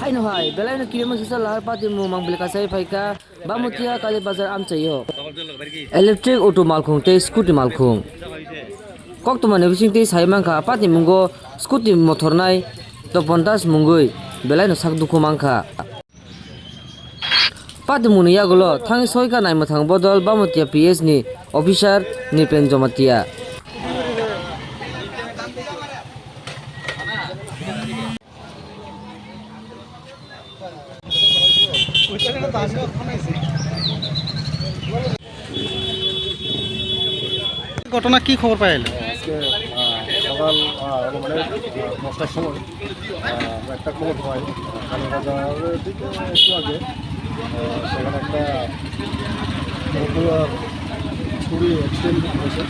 Hai no hai, belai no kilo masih lahar patimung mang beli kasai faika Bamutia kali bazar Amchai yo. Electric auto makhung te Scooty makhung. Kok tu mana bising te sai mangka patimung go Scooty motor nai to pontas mungui belai no sak duku mangka. Patimung ni ya golo thang soika nai mathang bodol Bamutia PS ni officer ni pen jomatia. ঘটনা কি খবর পাইলে? আজকে সকাল মানে 10টার সময় একটা খবর পাই কালীবাজারের দিকে একটু আগে সেখানে একটা ছুরি অ্যাক্সিডেন্ট হয়েছে।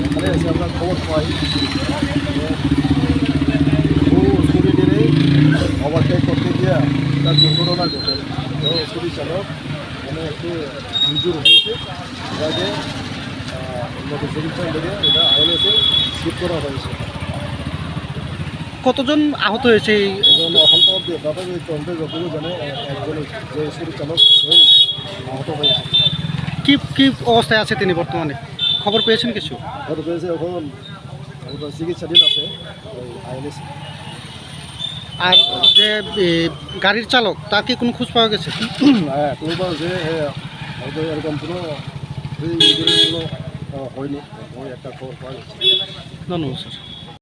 এখানে এসে আমরা খবর পাই ছুরি নিয়ে ওভারটেক করতে গিয়ে তার দুর্ঘটনা ঘটে। তো ছুরি চালক মানে একটু ইনজুর হয়েছে, যাকে এটা আইএলএসে স্লিপ করা হয়েছে। কতজন আহত হয়েছে? এখন তো ব্যাপারে তদন্তে যতটুকু জানে একজন যে ছুরি চালক সেই আহত হয়েছে। কি কি অবস্থায় আছে তিনি বর্তমানে? খবর পেয়েছেন কিছু? খবর পেয়েছে, এখন চিকিৎসাধীন আছে ওই আইএলএস। আর যে গাড়ির চালক তার কি কোনো খোঁজ পাওয়া গেছে? হ্যাঁ, কোনোবার যে হয়তো এরকম কোনো হয়নি, ওই একটা খবর পাওয়া গেছে। ধন্যবাদ স্যার।